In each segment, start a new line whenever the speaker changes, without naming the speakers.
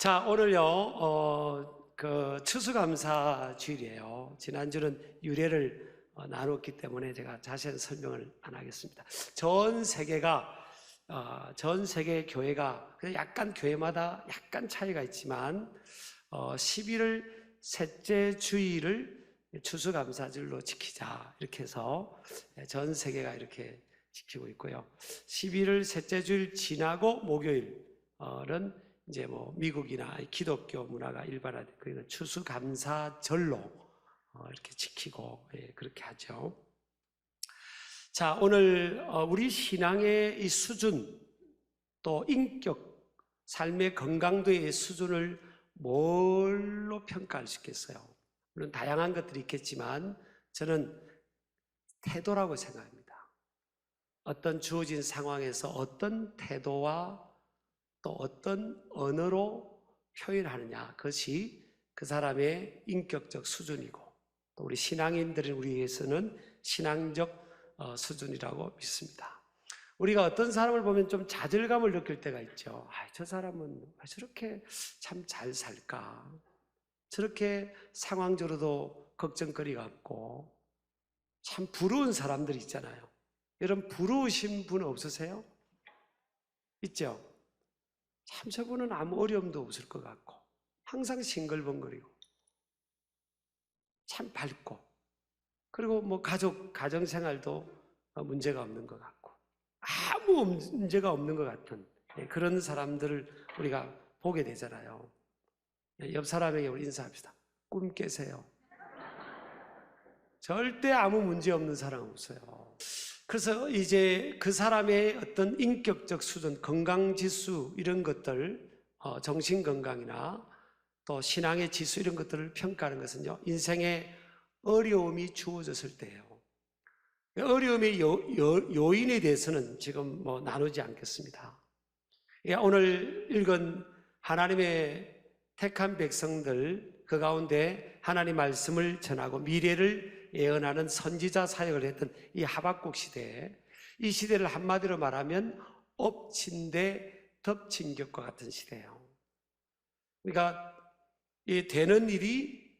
자, 오늘요, 추수감사 주일이에요. 지난주는 유래를 나눴기 때문에 제가 자세한 설명을 안 하겠습니다. 전 세계 교회가 약간 교회마다 약간 차이가 있지만 11월 셋째 주일을 추수감사절로 지키자 이렇게 해서 전 세계가 이렇게 지키고 있고요. 11월 셋째 주일 지나고 목요일은 이제 미국이나 기독교 문화가 일반화된 그러니까 추수감사절로 이렇게 지키고 그렇게 하죠. 자, 오늘 우리 신앙의 이 수준 또 인격 삶의 건강도의 수준을 뭘로 평가할 수 있겠어요? 물론 다양한 것들이 있겠지만 저는 태도라고 생각합니다. 어떤 주어진 상황에서 어떤 태도와 또 어떤 언어로 표현하느냐, 그것이 그 사람의 인격적 수준이고 또 우리 신앙인들인 우리에게서는 신앙적 수준이라고 믿습니다. 우리가 어떤 사람을 보면 좀 좌절감을 느낄 때가 있죠. 저 사람은 저렇게 참 잘 살까? 저렇게 상황적으로도 걱정거리가 없고 참 부러운 사람들이 있잖아요. 여러분 부러우신 분 없으세요? 있죠? 참 저분은 아무 어려움도 없을 것 같고 항상 싱글벙거리고 참 밝고 그리고 가정생활도 문제가 없는 것 같고 아무 문제가 없는 것 같은 그런 사람들을 우리가 보게 되잖아요. 옆 사람에게 우리 인사합시다. 꿈 깨세요. 절대 아무 문제 없는 사람 없어요. 그래서 이제 그 사람의 어떤 인격적 수준, 건강지수 이런 것들, 정신건강이나 또 신앙의 지수 이런 것들을 평가하는 것은요, 인생에 어려움이 주어졌을 때예요. 어려움의 요인에 대해서는 지금 나누지 않겠습니다. 오늘 읽은 하나님의 택한 백성들 그 가운데 하나님 말씀을 전하고 미래를 예언하는 선지자 사역을 했던 이 하박국 시대에 이 시대를 한마디로 말하면 엎친 데 덮친 격과 같은 시대예요. 그러니까 이 되는 일이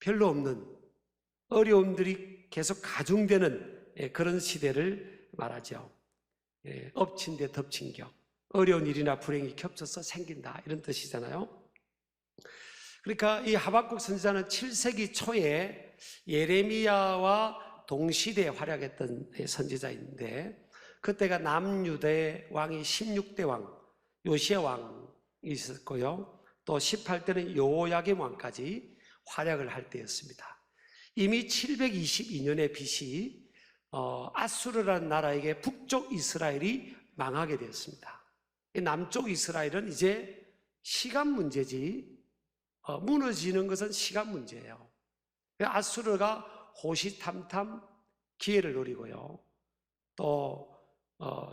별로 없는 어려움들이 계속 가중되는 그런 시대를 말하죠. 엎친 데 덮친 격, 어려운 일이나 불행이 겹쳐서 생긴다 이런 뜻이잖아요. 그러니까 이 하박국 선지자는 7세기 초에 예레미야와 동시대에 활약했던 선지자인데 그때가 남유다의 왕이 16대 왕 요시야 왕이 있었고요. 또 18대는 여호야김 왕까지 활약을 할 때였습니다. 이미 722년에 BC 아수르라는 나라에게 북쪽 이스라엘이 망하게 되었습니다. 남쪽 이스라엘은 이제 시간 문제지 무너지는 것은 시간 문제예요. 아수르가 호시탐탐 기회를 노리고요. 또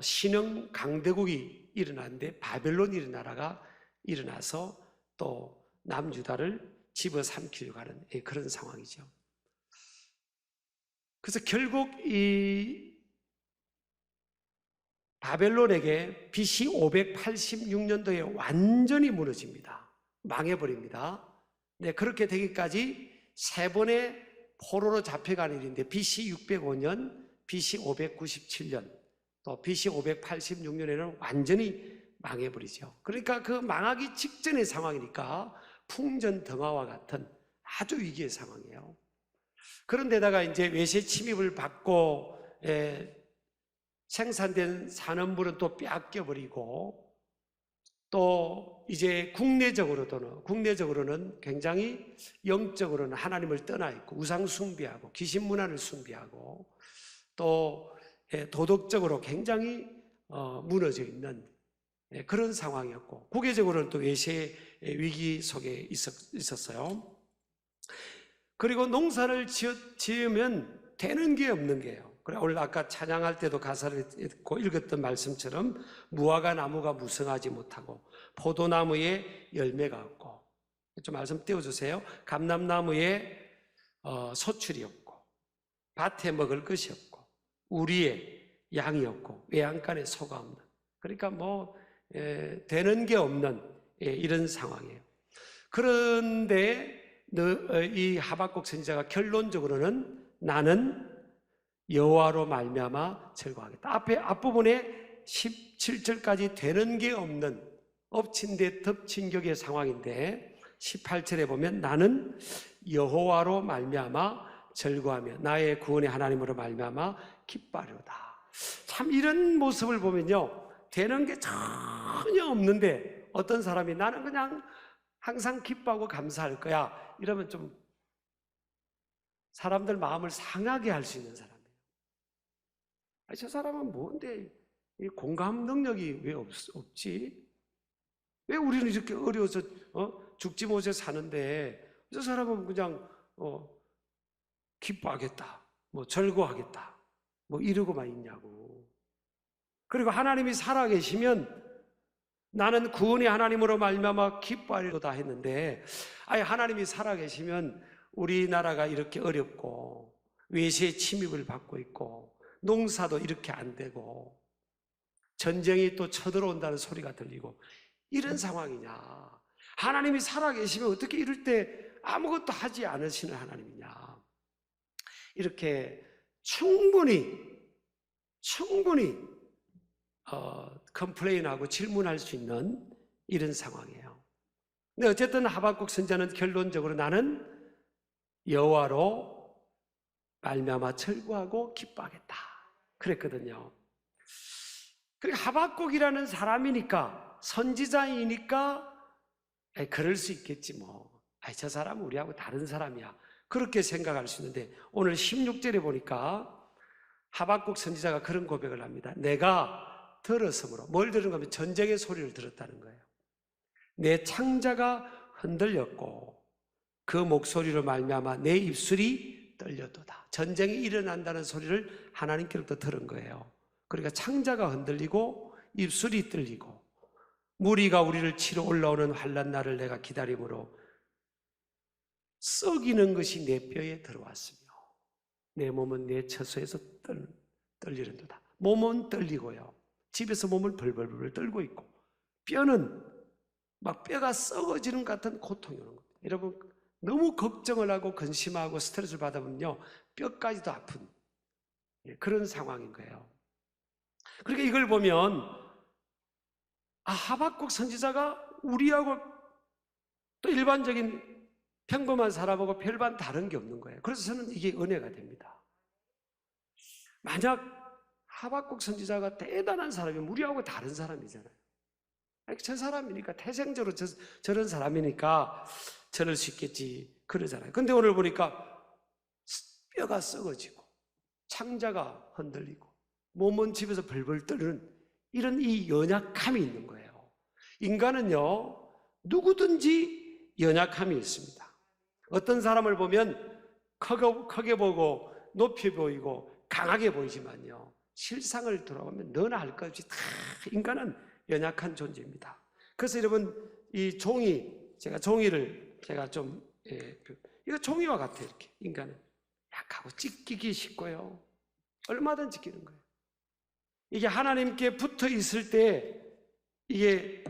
신흥 강대국이 일어났는데 바벨론이라는 나라가 일어나서 또 남유다를 집어삼키려고 하는 그런 상황이죠. 그래서 결국 이 바벨론에게 BC 586년도에 완전히 무너집니다. 망해버립니다. 네, 그렇게 되기까지 세 번의 포로로 잡혀가는 일인데 BC 605년, BC 597년, 또 BC 586년에는 완전히 망해버리죠. 그러니까 그 망하기 직전의 상황이니까 풍전등화와 같은 아주 위기의 상황이에요. 그런데다가 이제 외세 침입을 받고 생산된 산업물은 또 빼앗겨버리고 또 이제 국내적으로는 굉장히 영적으로는 하나님을 떠나 있고 우상 숭배하고 귀신 문화를 숭배하고 또 도덕적으로 굉장히 무너져 있는 그런 상황이었고 국외적으로는 또 외세 위기 속에 있었어요. 그리고 농사를 지으면 되는 게 없는 게요. 그래 오늘 아까 찬양할 때도 가사를 읽고 읽었던 말씀처럼 무화과 나무가 무성하지 못하고 포도나무에 열매가 없고 좀 말씀 띄워주세요. 감람나무에 소출이 없고 밭에 먹을 것이 없고 우리에 양이 없고 외양간에 소가 없는 그러니까 되는 게 없는 이런 상황이에요. 그런데 이 하박국 선지자가 결론적으로는 나는 여호와로 말미암아 즐거워하겠다. 앞부분에 17절까지 되는 게 없는 엎친 데 덮친 격의 상황인데 18절에 보면 나는 여호와로 말미암아 즐거워하며 나의 구원의 하나님으로 말미암아 기뻐하리로다. 참 이런 모습을 보면요, 되는 게 전혀 없는데 어떤 사람이 나는 그냥 항상 기뻐하고 감사할 거야 이러면 좀 사람들 마음을 상하게 할 수 있는 사람이에요. 저 사람은 뭔데 이 공감 능력이 왜 없지? 왜 우리는 이렇게 어려워서 죽지 못해 사는데 저 사람은 그냥 기뻐하겠다, 뭐 즐거워하겠다, 뭐 이러고만 있냐고. 그리고 하나님이 살아계시면 나는 구원의 하나님으로 말미암아 기뻐하리로다 했는데, 아예 하나님이 살아계시면 우리나라가 이렇게 어렵고 외세의 침입을 받고 있고 농사도 이렇게 안 되고 전쟁이 또 쳐들어온다는 소리가 들리고 이런 상황이냐? 하나님이 살아계시면 어떻게 이럴 때 아무것도 하지 않으시는 하나님이냐? 이렇게 충분히 컴플레인하고 질문할 수 있는 이런 상황이에요. 근데 어쨌든 하박국 선지자는 결론적으로 나는 여호와로 말미암아 즐거워하고 기뻐하겠다 그랬거든요. 그리고 하박국이라는 사람이니까, 선지자이니까 그럴 수 있겠지 뭐. 저 사람은 우리하고 다른 사람이야, 그렇게 생각할 수 있는데 오늘 16절에 보니까 하박국 선지자가 그런 고백을 합니다. 내가 들었으므로, 뭘 들은 거면 전쟁의 소리를 들었다는 거예요. 내 창자가 흔들렸고 그 목소리로 말미암아 내 입술이 떨렸도다. 전쟁이 일어난다는 소리를 하나님께로부터 들은 거예요. 그러니까 창자가 흔들리고 입술이 떨리고 무리가 우리를 치러 올라오는 환난 날을 내가 기다림으로 썩이는 것이 내 뼈에 들어왔으며 내 몸은 내 처소에서 떨리는도다. 몸은 떨리고요, 집에서 몸을 벌벌 떨고 있고 뼈는 막 뼈가 썩어지는 것 같은 고통이 오는 겁니다. 여러분, 너무 걱정을 하고 근심하고 스트레스를 받으면요 뼈까지도 아픈 그런 상황인 거예요. 그러니까 이걸 보면 하박국 선지자가 우리하고 또 일반적인 평범한 사람하고 별반 다른 게 없는 거예요. 그래서 저는 이게 은혜가 됩니다. 만약 하박국 선지자가 대단한 사람이면 우리하고 다른 사람이잖아요. 저 사람이니까, 태생적으로 저런 사람이니까 저럴 수 있겠지 그러잖아요. 근데 오늘 보니까 뼈가 썩어지고 창자가 흔들리고 몸은 집에서 벌벌 떨는 이런 이 연약함이 있는 거예요. 인간은요 누구든지 연약함이 있습니다. 어떤 사람을 보면 크게 보고 높이 보이고 강하게 보이지만요 실상을 돌아보면 너나 할 것 없이 다 인간은 연약한 존재입니다. 그래서 여러분, 이 제가 종이를 좀 이거 종이와 같아요. 이렇게 인간은 약하고 찢기기 쉽고요 얼마든지 찢기는 거예요. 이게 하나님께 붙어 있을 때 이게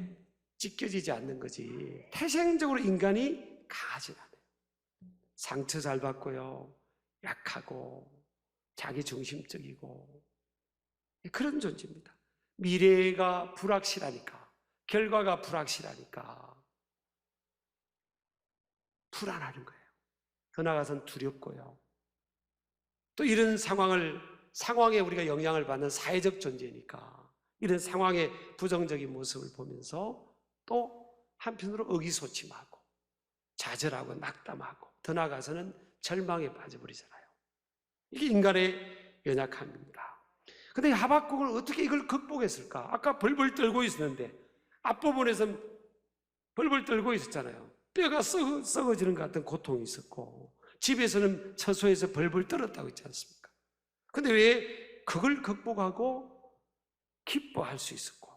찢겨지지 않는 거지, 태생적으로 인간이 강하지 않아요. 상처 잘 받고요 약하고 자기중심적이고 그런 존재입니다. 미래가 불확실하니까, 결과가 불확실하니까 불안하는 거예요. 더 나아가서는 두렵고요. 또 이런 상황에 우리가 영향을 받는 사회적 존재니까 이런 상황의 부정적인 모습을 보면서 또 한편으로 의기소침하고 좌절하고 낙담하고 더 나아가서는 절망에 빠져버리잖아요. 이게 인간의 연약함입니다. 근데 하박국은 어떻게 이걸 극복했을까? 아까 벌벌 떨고 있었는데 앞부분에서는 벌벌 떨고 있었잖아요. 뼈가 썩어지는 것 같은 고통이 있었고 집에서는 처소에서 벌벌 떨었다고 했지 않습니까? 근데 왜 그걸 극복하고 기뻐할 수 있었고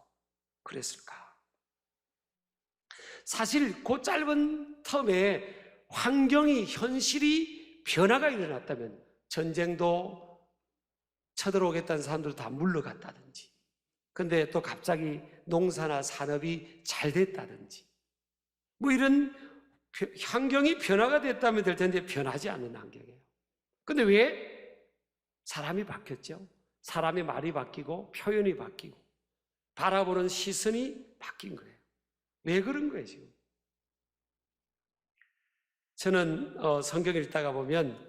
그랬을까? 사실 그 짧은 텀에 환경이, 현실이 변화가 일어났다면 전쟁도 쳐들어오겠다는 사람들도 다 물러갔다든지, 근데 또 갑자기 농사나 산업이 잘 됐다든지 뭐 이런 환경이 변화가 됐다면 될 텐데 변하지 않는 환경이에요. 근데 왜? 사람이 바뀌었죠. 사람의 말이 바뀌고 표현이 바뀌고 바라보는 시선이 바뀐 거예요. 왜 그런 거예요, 지금? 저는 성경 읽다가 보면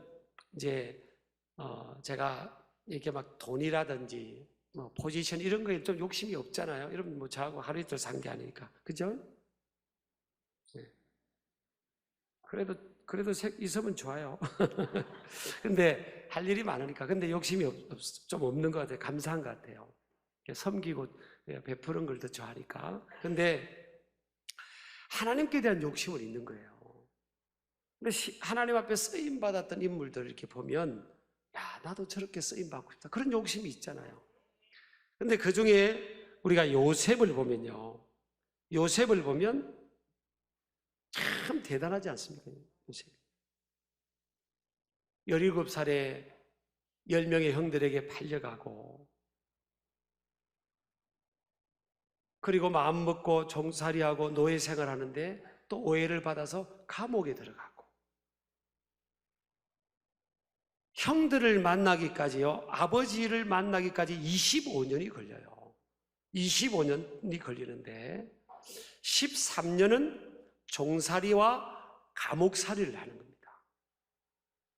이제 제가 이렇게 막 돈이라든지 뭐 포지션 이런 거에 좀 욕심이 없잖아요. 여러분 뭐 저하고 하루 이틀 산 게 아니니까, 그죠? 네. 그래도 있으면 좋아요. 근데 할 일이 많으니까. 근데 욕심이 좀 없는 것 같아요. 감사한 것 같아요. 섬기고 베푸는 걸 더 좋아하니까. 근데 하나님께 대한 욕심은 있는 거예요. 근데 하나님 앞에 쓰임 받았던 인물들을 이렇게 보면, 야, 나도 저렇게 쓰임 받고 싶다. 그런 욕심이 있잖아요. 근데 그 중에 우리가 요셉을 보면요. 요셉을 보면 참 대단하지 않습니까? 요셉. 17살에 10명의 형들에게 팔려가고, 그리고 마음 먹고 종살이하고 노예 생활하는데 또 오해를 받아서 감옥에 들어가고, 형들을 만나기까지요, 아버지를 만나기까지 25년이 걸려요. 25년이 걸리는데 13년은 종살이와 감옥살이를 하는 겁니다.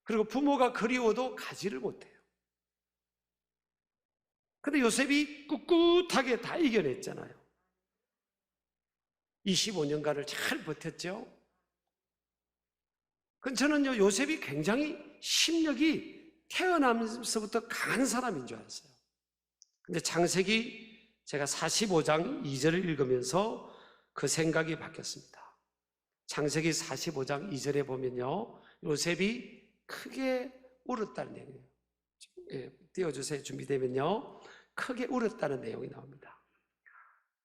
그리고 부모가 그리워도 가지를 못해요. 근데 요셉이 꿋꿋하게 다 이겨냈잖아요. 25년간을 잘 버텼죠. 저는요, 요셉이 굉장히 심력이 태어나면서부터 강한 사람인 줄 알았어요. 근데 창세기 제가 45장 2절을 읽으면서 그 생각이 바뀌었습니다. 창세기 45장 2절에 보면요, 요셉이 크게 울었다는 내용이에요. 띄워주세요. 준비되면요. 크게 울었다는 내용이 나옵니다.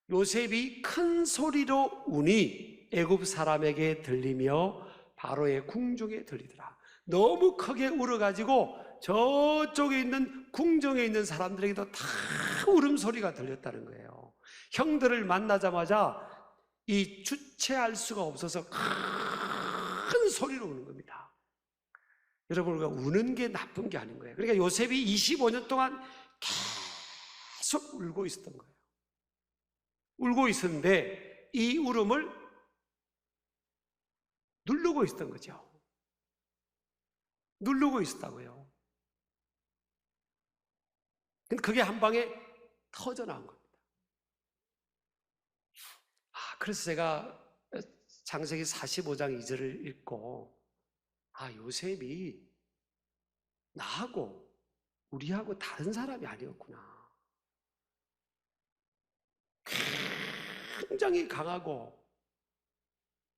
요셉이 큰 소리로 우니 애굽 사람에게 들리며 바로의 궁중에 들리더라. 너무 크게 울어가지고 저쪽에 있는 궁정에 있는 사람들에게도 다 울음소리가 들렸다는 거예요. 형들을 만나자마자 이 주체할 수가 없어서 큰 소리로 우는 겁니다. 여러분, 우리가 우는 게 나쁜 게 아닌 거예요. 그러니까 요셉이 25년 동안 계속 울고 있었던 거예요. 울고 있었는데 이 울음을 누르고 있었던 거죠. 누르고 있었다고요. 근데 그게 한 방에 터져나온 겁니다. 그래서 제가 창세기 45장 2절을 읽고, 요셉이 나하고 우리하고 다른 사람이 아니었구나. 굉장히 강하고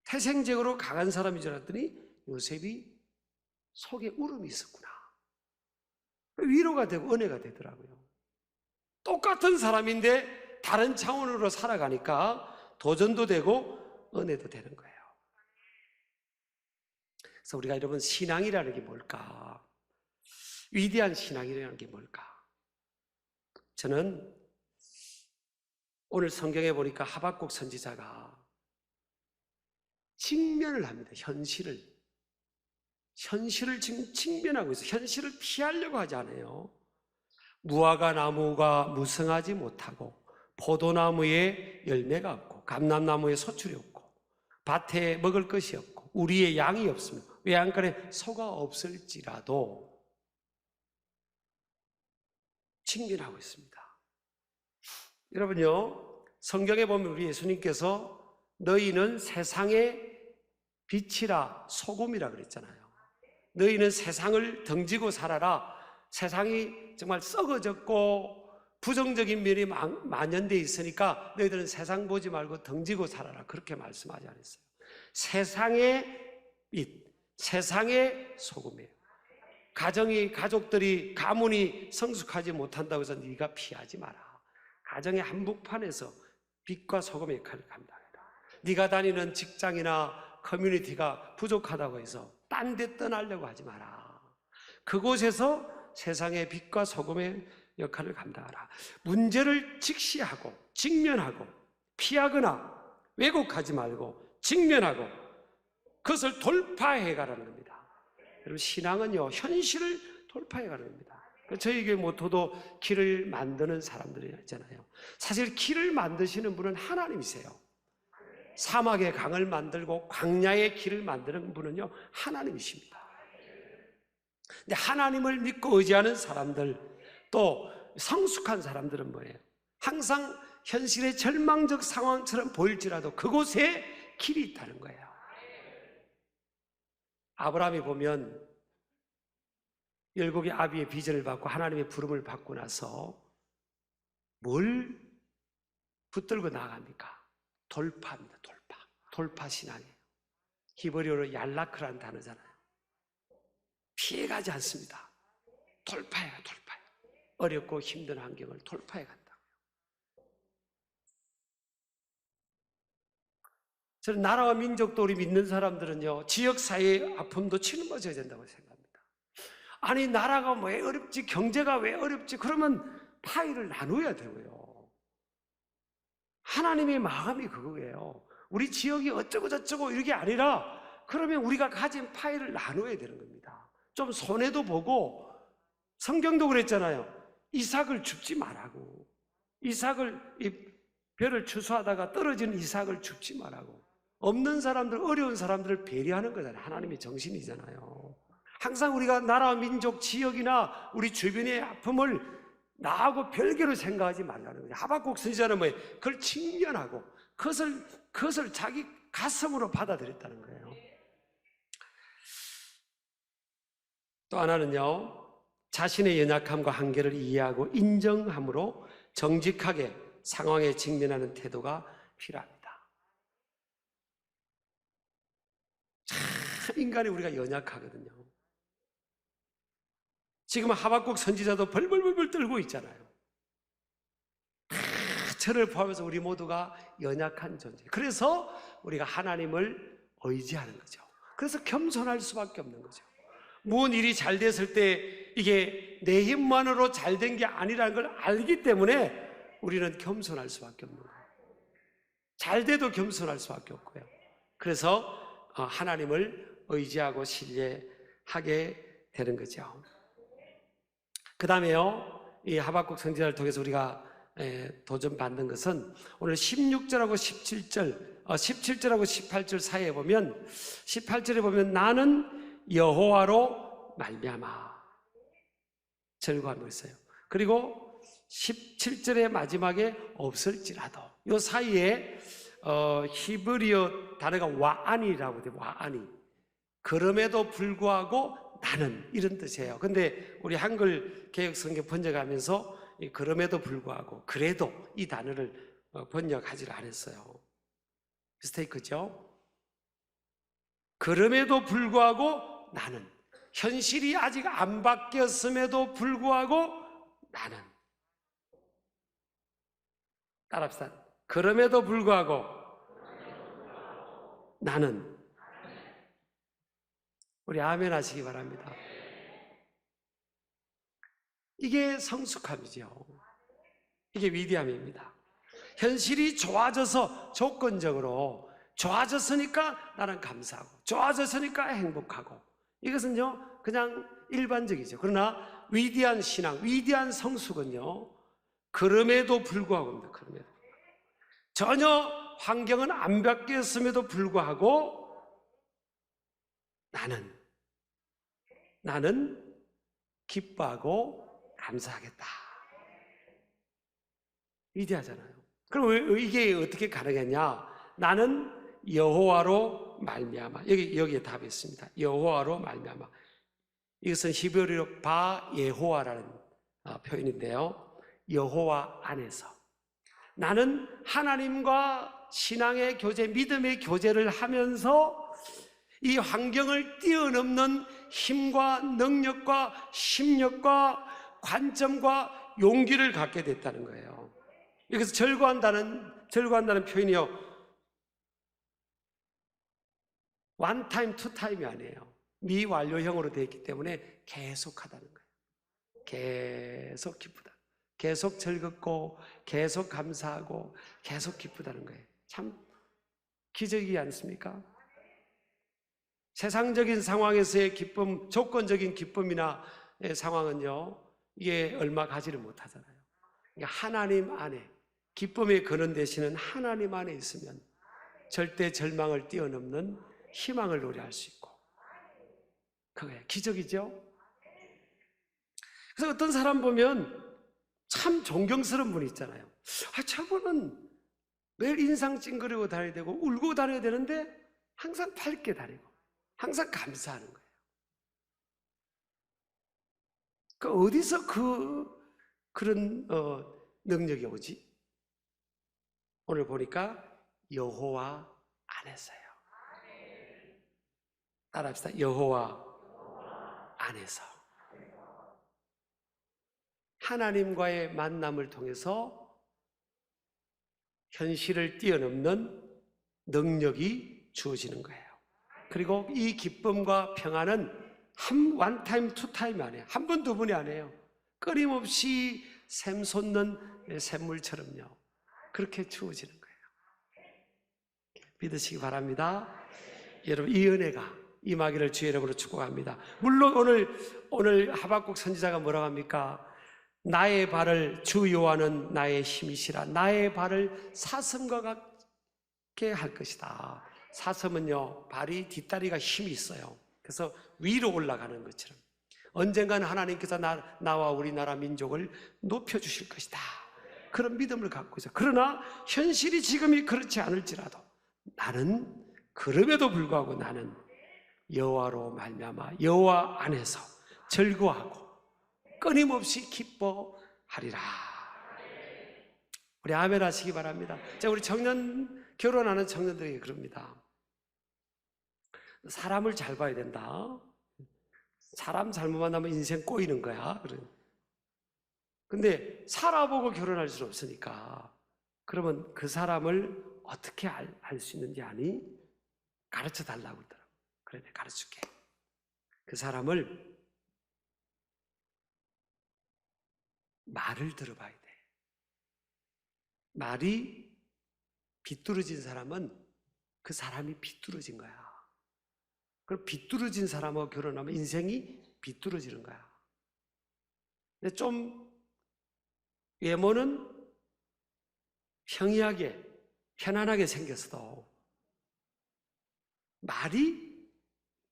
태생적으로 강한 사람인 줄 알았더니 요셉이 속에 울음이 있었구나. 위로가 되고 은혜가 되더라고요. 똑같은 사람인데 다른 차원으로 살아가니까 도전도 되고 은혜도 되는 거예요. 그래서 우리가 여러분, 신앙이라는 게 뭘까? 위대한 신앙이라는 게 뭘까? 저는 오늘 성경에 보니까 하박국 선지자가 직면을 합니다. 현실을 지금 직면하고 있어요. 현실을 피하려고 하지 않아요. 무화과 나무가 무성하지 못하고 포도나무에 열매가 없고 감람나무에 소출이 없고 밭에 먹을 것이 없고 우리의 양이 없으며 외양간에 소가 없을지라도 직면하고 있습니다. 여러분요, 성경에 보면 우리 예수님께서 너희는 세상의 빛이라 소금이라 그랬잖아요. 너희는 세상을 등지고 살아라. 세상이 정말 썩어졌고 부정적인 면이 만연되어 있으니까 너희들은 세상 보지 말고 등지고 살아라. 그렇게 말씀하지 않았어요. 세상의 빛, 세상의 소금이에요. 가족들이 가문이 성숙하지 못한다고 해서 네가 피하지 마라. 가정의 한복판에서 빛과 소금의 역할을 감당해라. 네가 다니는 직장이나 커뮤니티가 부족하다고 해서 딴 데 떠나려고 하지 마라. 그곳에서 세상의 빛과 소금의 역할을 감당하라. 문제를 직시하고 직면하고 피하거나 왜곡하지 말고 직면하고 그것을 돌파해 가라는 겁니다. 여러분, 신앙은요, 현실을 돌파해 가는 겁니다. 저희 교회 모토도 길을 만드는 사람들이 있잖아요. 사실 길을 만드시는 분은 하나님이세요. 사막의 강을 만들고 광야의 길을 만드는 분은요, 하나님이십니다. 근데 하나님을 믿고 의지하는 사람들, 또 성숙한 사람들은 뭐예요? 항상 현실의 절망적 상황처럼 보일지라도 그곳에 길이 있다는 거예요. 아브라함이 보면 열국의 아비의 비전을 받고 하나님의 부름을 받고 나서 뭘 붙들고 나갑니까? 돌파입니다. 돌파 신앙이에요. 히브리어로 얄라크라는 단어잖아요. 피해가지 않습니다. 돌파해요. 어렵고 힘든 환경을 돌파해 간다고요. 저는 나라와 민족도 우리 믿는 사람들은요, 지역사회의 아픔도 짊어져야 된다고 생각합니다. 아니, 나라가 왜 어렵지? 경제가 왜 어렵지? 그러면 파일을 나눠야 되고요. 하나님의 마음이 그거예요. 우리 지역이 어쩌고 저쩌고 이게 아니라 그러면 우리가 가진 파일을 나눠야 되는 겁니다. 좀 손해도 보고, 성경도 그랬잖아요. 이삭을 줍지 말라고. 이 벼를 추수하다가 떨어진 이삭을 줍지 말라고. 없는 사람들, 어려운 사람들을 배려하는 거잖아요. 하나님의 정신이잖아요. 항상 우리가 나라, 민족, 지역이나 우리 주변의 아픔을 나하고 별개로 생각하지 말라는 거예요. 하박국 선지자는 뭐예요? 그걸 직면하고 그것을 자기 가슴으로 받아들였다는 거예요. 또 하나는요, 자신의 연약함과 한계를 이해하고 인정함으로 정직하게 상황에 직면하는 태도가 필요합니다. 참 인간이 우리가 연약하거든요. 지금 하박국 선지자도 벌벌벌 떨고 있잖아요. 저를 포함해서 우리 모두가 연약한 존재. 그래서 우리가 하나님을 의지하는 거죠. 그래서 겸손할 수밖에 없는 거죠. 무슨 일이 잘 됐을 때 이게 내 힘만으로 잘 된 게 아니라는 걸 알기 때문에 우리는 겸손할 수밖에 없는 거예요. 잘 돼도 겸손할 수밖에 없고요. 그래서 하나님을 의지하고 신뢰하게 되는 거죠. 그 다음에요, 이 하박국 선지자를 통해서 우리가 도전받는 것은 오늘 16절하고 17절하고 18절 사이에 보면, 18절에 보면 나는 여호와로 말미암아 절구하고 있어요. 그리고 17절의 마지막에 없을지라도, 이 사이에 히브리어 단어가 와안이라고 돼요. 와안이. 그럼에도 불구하고 나는, 이런 뜻이에요. 근데 우리 한글 개역성경 번역하면서 그럼에도 불구하고, 그래도 이 단어를 번역하지 않았어요. 미스테이크죠? 그럼에도 불구하고 나는, 현실이 아직 안 바뀌었음에도 불구하고 나는, 따라합시다. 그럼에도 불구하고 나는. 우리 아멘 하시기 바랍니다. 이게 성숙함이죠. 이게 위대함입니다. 현실이 좋아져서, 조건적으로 좋아졌으니까 나는 감사하고, 좋아졌으니까 행복하고, 이것은요 그냥 일반적이죠. 그러나 위대한 신앙, 위대한 성숙은요, 그럼에도 불구하고입니다. 그럼에도 전혀 환경은 안 바뀌었음에도 불구하고 나는 기뻐하고 감사하겠다. 위대하잖아요. 그럼 이게 어떻게 가능했냐? 나는 여호와로 말미암아. 여기에 답이 있습니다. 여호와로 말미암아. 이것은 히브리어로 바 예호와라는 표현인데요. 여호와 안에서 나는 하나님과 신앙의 교제, 믿음의 교제를 하면서 이 환경을 뛰어넘는 힘과 능력과 심력과 관점과 용기를 갖게 됐다는 거예요. 여기서 절구한다는 표현이요, one time, two time이 아니에요. 미완료형으로 되어 있기 때문에 계속 하다는 거예요. 계속 기쁘다, 계속 즐겁고 계속 감사하고 계속 기쁘다는 거예요. 참 기적이지 않습니까? 세상적인 상황에서의 기쁨, 조건적인 기쁨이나 상황은요, 이게 얼마 가지를 못하잖아요. 그러니까 하나님 안에, 기쁨의 근원 되시는 하나님 안에 있으면 절대 절망을 뛰어넘는 희망을 노래할 수 있고, 그게 기적이죠. 그래서 어떤 사람 보면 참 존경스러운 분이 있잖아요. 저분은 매일 인상 찡그리고 다녀야 되고 울고 다녀야 되는데 항상 밝게 다니고 항상 감사하는 거예요. 어디서 그런 능력이 오지? 오늘 보니까 여호와 안에서요. 따라합시다. 여호와 안에서. 하나님과의 만남을 통해서 현실을 뛰어넘는 능력이 주어지는 거예요. 그리고 이 기쁨과 평안은 one time, two time 아니에요. 한 번, 두 번이 아니에요. 끊임없이 샘솟는 샘물처럼요. 그렇게 주어지는 거예요. 믿으시기 바랍니다. 여러분, 이 은혜가 임하기를 주의 이름으로 축복합니다. 물론 오늘 하박국 선지자가 뭐라고 합니까? 나의 발을 주 여호와는 나의 힘이시라. 나의 발을 사슴과 같게 할 것이다. 사슴은요, 발이 뒷다리가 힘이 있어요. 그래서 위로 올라가는 것처럼 언젠가는 하나님께서 나와 우리나라 민족을 높여주실 것이다. 그런 믿음을 갖고 있어요. 그러나 현실이 지금이 그렇지 않을지라도 나는 그럼에도 불구하고 나는 여호와로 말미암아 여호와 안에서 즐거워하고 끊임없이 기뻐하리라. 우리 아멘 하시기 바랍니다. 자, 우리 결혼하는 청년들에게 그럽니다. 사람을 잘 봐야 된다. 사람 잘못 만나면 인생 꼬이는 거야. 근데 살아보고 결혼할 수 없으니까 그러면 그 사람을 어떻게 알 수 있는지 아니? 가르쳐 달라고 그러더라고. 그래, 내가 가르쳐줄게. 그 사람을 말을 들어봐야 돼. 말이 비뚤어진 사람은 그 사람이 비뚤어진 거야. 그럼 비뚤어진 사람하고 결혼하면 인생이 비뚤어지는 거야. 근데 좀 외모는 평이하게 편안하게 생겼어도 말이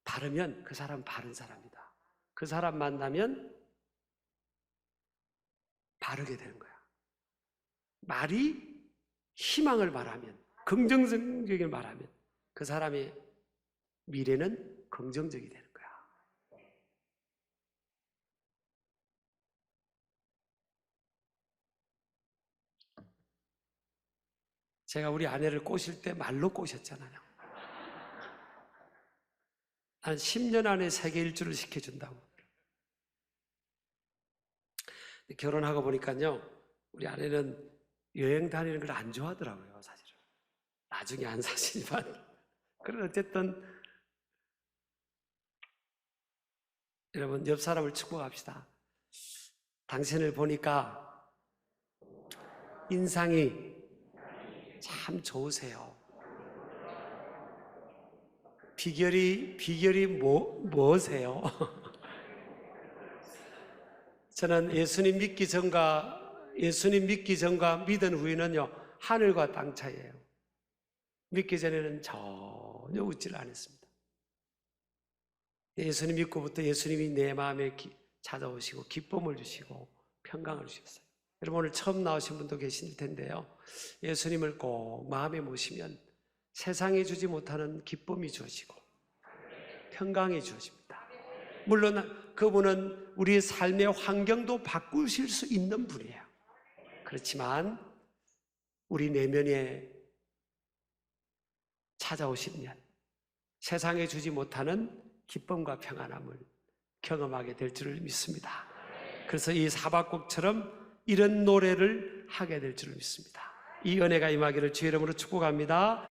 바르면 그 사람은 바른 사람이다. 그 사람 만나면 바르게 되는 거야. 말이 희망을 말하면, 긍정적인 말하면 그 사람의 미래는 긍정적이 되는 거야. 제가 우리 아내를 꼬실 때 말로 꼬셨잖아요. 한 10년 안에 세계 일주를 시켜준다고. 결혼하고 보니까요, 우리 아내는 여행 다니는 걸 안 좋아하더라고요, 사실은. 나중에 안 사시지만. 그런 어쨌든, 여러분, 옆 사람을 축복합시다. 당신을 보니까 인상이 참 좋으세요. 비결이 뭐세요? 저는 예수님 믿기 전과 믿은 후에는요, 하늘과 땅 차이예요. 믿기 전에는 전혀 웃지를 않았습니다. 예수님 믿고부터 예수님이 내 마음에 찾아오시고 기쁨을 주시고 평강을 주셨어요. 여러분, 오늘 처음 나오신 분도 계실 텐데요, 예수님을 꼭 마음에 모시면 세상에 주지 못하는 기쁨이 주어지고 평강이 주어집니다. 물론 그분은 우리의 삶의 환경도 바꾸실 수 있는 분이에요. 그렇지만 우리 내면에 찾아오시면 세상에 주지 못하는 기쁨과 평안함을 경험하게 될 줄을 믿습니다. 그래서 이 하박국처럼 이런 노래를 하게 될 줄을 믿습니다. 이 은혜가 임하기를 주의 이름으로 축복합니다.